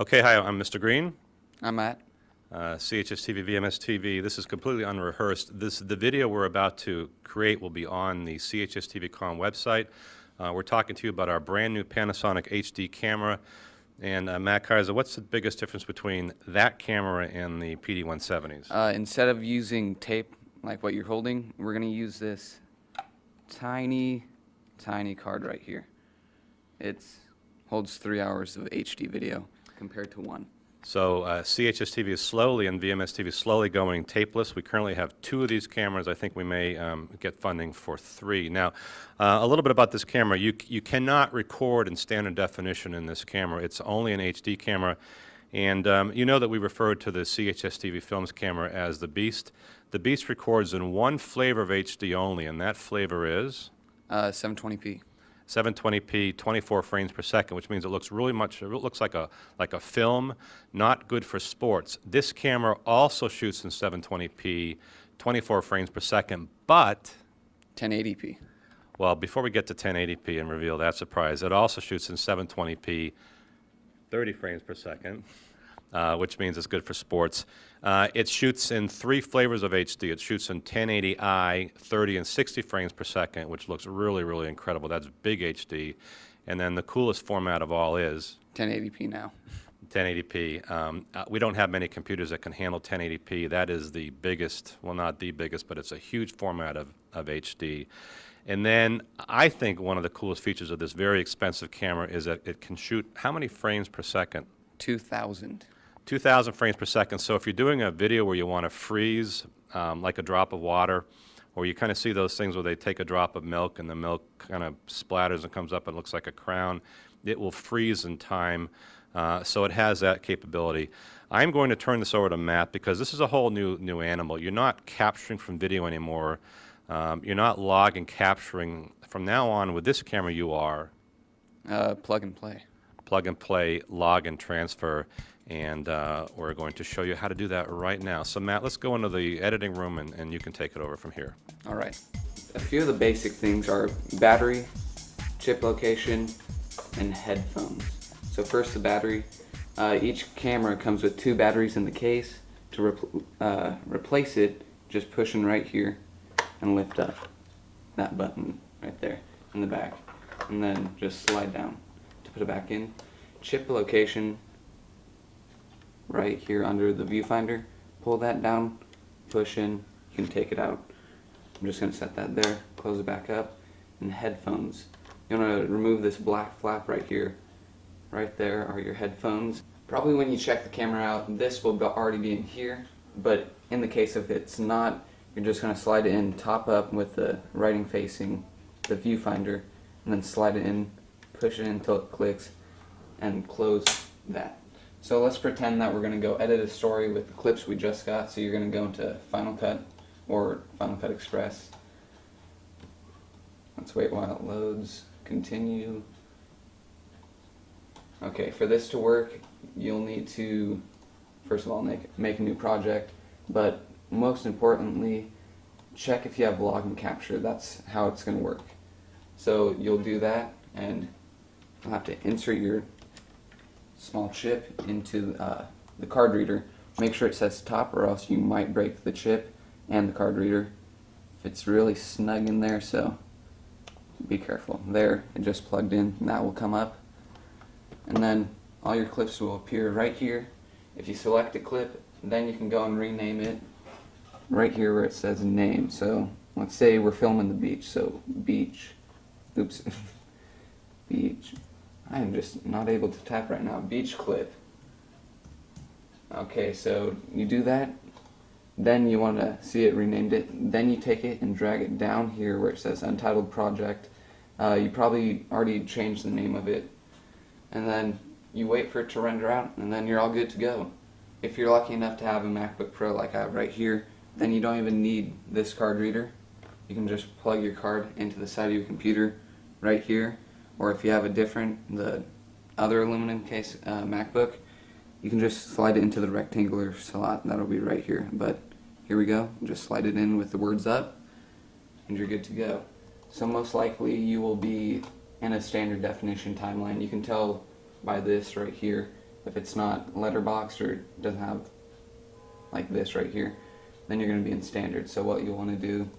Okay, hi, I'm Mr. Green, I'm Matt. CHSTV, VMS TV. This is completely unrehearsed. The video we're about to create will be on the CHSTV.com website. We're talking to you about our brand new Panasonic HD camera. And Matt Kaiser, what's the biggest difference between that camera and the PD-170s? Instead of using tape like what you're holding, we're going to use this tiny card right here. It holds 3 hours of HD video compared to one. So CHSTV is slowly and VMS TV is slowly going tapeless. We currently have 2 of these cameras. I think we may get funding for 3. Now, a little bit about this camera. You cannot record in standard definition in this camera. It's only an HD camera. And you know that we referred to the CHSTV Films camera as the Beast. The Beast records in one flavor of HD only, and that flavor is? 720p. 720p, 24 frames per second, which means it looks really much. It looks like a film. Not good for sports. This camera also shoots in 720p, 24 frames per second, but 1080p. Well, before we get to 1080p and reveal that surprise, it also shoots in 720p, 30 frames per second, which means it's good for sports. It shoots in 3 flavors of HD. It shoots in 1080i, 30 and 60 frames per second, which looks really, really incredible. That's big HD. And then the coolest format of all is 1080p now. 1080p. We don't have many computers that can handle 1080p. That is the biggest, well, not the biggest, but it's a huge format of HD. And then I think one of the coolest features of this very expensive camera is that it can shoot how many frames per second? 2,000. 2,000 frames per second. So if you're doing a video where you want to freeze like a drop of water, or you kind of see those things where they take a drop of milk and the milk kind of splatters and comes up and looks like a crown, it will freeze in time. So it has that capability. I'm going to turn this over to Matt because this is a whole new animal. You're not capturing from video anymore. You're not log and capturing. From now on, with this camera, you are? Plug and play. Plug and play, log and transfer. And we're going to show you how to do that right now. So Matt, let's go into the editing room and you can take it over from here. All right. A few of the basic things are battery, chip location, and headphones. So first the battery. Each camera comes with 2 batteries in the case. To replace it, just pushing right here and lift up that button right there in the back. And then just slide down to put it back in. Chip location, right here under the viewfinder, pull that down, push in, you can take it out. I'm just going to set that there, close it back up. And headphones, you want to remove this black flap right here. Right there are your headphones. Probably when you check the camera out, this will already be in here, but in the case if it's not, you're just going to slide it in top up with the writing facing the viewfinder, and then slide it in, push it in until it clicks, and close that. So let's pretend that we're going to go edit a story with the clips we just got. So you're going to go into Final Cut or Final Cut Express. Let's wait while it loads. Continue. Okay, for this to work, you'll need to, first of all, make a new project, but most importantly, check if you have log and capture. That's how it's going to work. So you'll do that, and you'll have to insert your small chip into the card reader. Make sure it says top, or else you might break the chip and the card reader. If it's really snug in there, so be careful. There, it just plugged in, and that will come up. And then all your clips will appear right here. If you select a clip, then you can go and rename it right here where it says name. So let's say we're filming the beach, so beach. Oops. Beach. I am just not able to tap right now. Beach clip. Okay, so you do that, then you want to see it renamed it, then you take it and drag it down here where it says Untitled Project. You probably already changed the name of it, and then you wait for it to render out, and then you're all good to go. If you're lucky enough to have a MacBook Pro like I have right here, then you don't even need this card reader. You can just plug your card into the side of your computer right here. Or if you have the other aluminum case MacBook, you can just slide it into the rectangular slot. That'll be right here. But here we go. Just slide it in with the words up, and you're good to go. So most likely you will be in a standard definition timeline. You can tell by this right here. If it's not letterboxed or doesn't have like this right here, then you're going to be in standard. So what you'll want to do,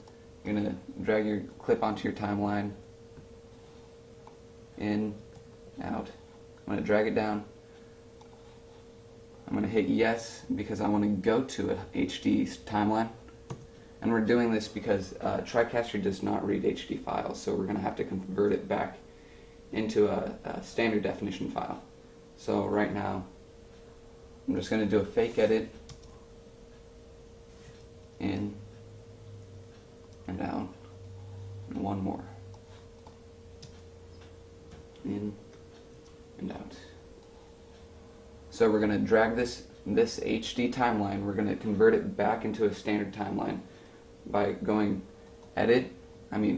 you're going to drag your clip onto your timeline, in, out. I'm going to drag it down. I'm going to hit yes because I want to go to a HD timeline. And we're doing this because TriCaster does not read HD files, so we're going to have to convert it back into a standard definition file. So right now, I'm just going to do a fake edit, in and out, and one more, in and out. So we're going to drag this HD timeline, we're going to convert it back into a standard timeline by going edit, edit.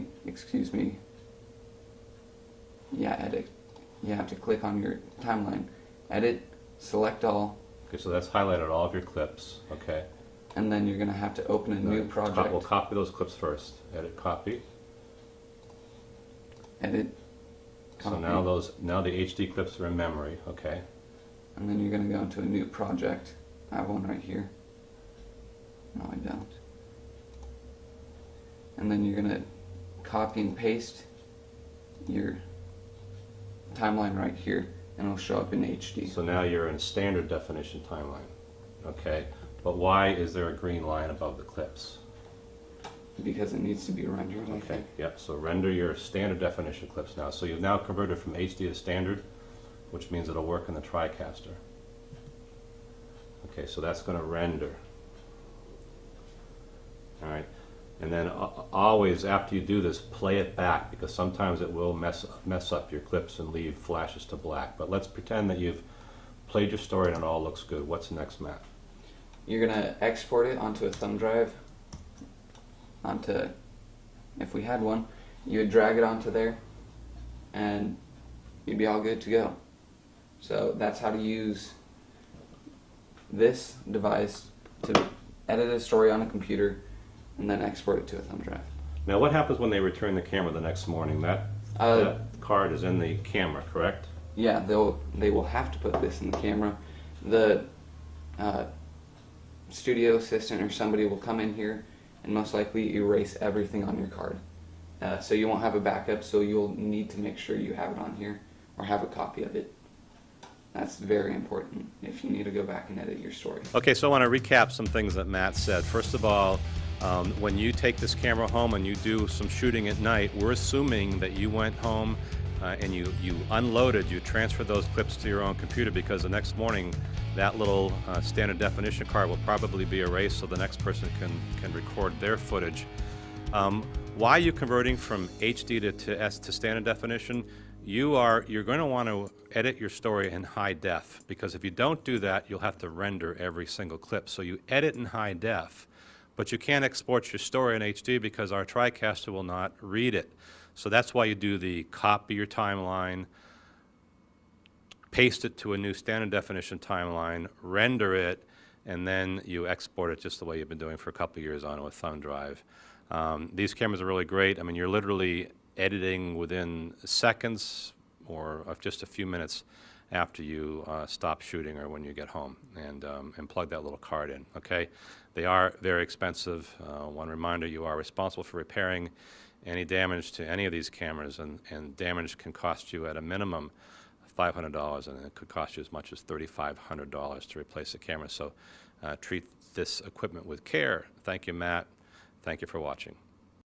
You have to click on your timeline, edit, select all. Okay, so that's highlighted all of your clips, okay. And then you're going to have to open a new project. We'll copy those clips first. Edit, copy. Edit, copy. So now the HD clips are in memory, okay. And then you're going to go into a new project. I have one right here. No, I don't. And then you're going to copy and paste your timeline right here, and it'll show up in HD. So now you're in standard definition timeline, okay. But why is there a green line above the clips? Because it needs to be rendered. Okay, yep, so render your standard definition clips now. So you've now converted from HD to standard, which means it'll work in the TriCaster. Okay, so that's going to render. All right, and then always after you do this, play it back, because sometimes it will mess up your clips and leave flashes to black. But let's pretend that you've played your story and it all looks good. What's next, Matt? You're going to export it onto a thumb drive. If we had one, you would drag it onto there, and you'd be all good to go. So that's how to use this device to edit a story on a computer and then export it to a thumb drive. Now what happens when they return the camera the next morning? That card is in the camera, correct? Yeah, they will have to put this in the camera. The studio assistant or somebody will come in here and most likely erase everything on your card. So you won't have a backup, so you'll need to make sure you have it on here or have a copy of it. That's very important if you need to go back and edit your story. Okay, so I want to recap some things that Matt said. First of all, when you take this camera home and you do some shooting at night, we're assuming that you went home and you unloaded, you transferred those clips to your own computer, because the next morning that little standard definition card will probably be erased so the next person can record their footage. Why are you converting from HD to standard definition? You're going to want to edit your story in high def, because if you don't do that, you'll have to render every single clip. So you edit in high def, but you can't export your story in HD because our TriCaster will not read it. So that's why you do the copy your timeline, paste it to a new standard definition timeline, render it, and then you export it just the way you've been doing for a couple of years onto a thumb drive. These cameras are really great. I mean, you're literally editing within seconds or just a few minutes after you stop shooting or when you get home, and plug that little card in, okay? They are very expensive. One reminder, you are responsible for repairing any damage to any of these cameras, and damage can cost you at a minimum $500, and it could cost you as much as $3,500 to replace the camera. So treat this equipment with care. Thank you, Matt. Thank you for watching.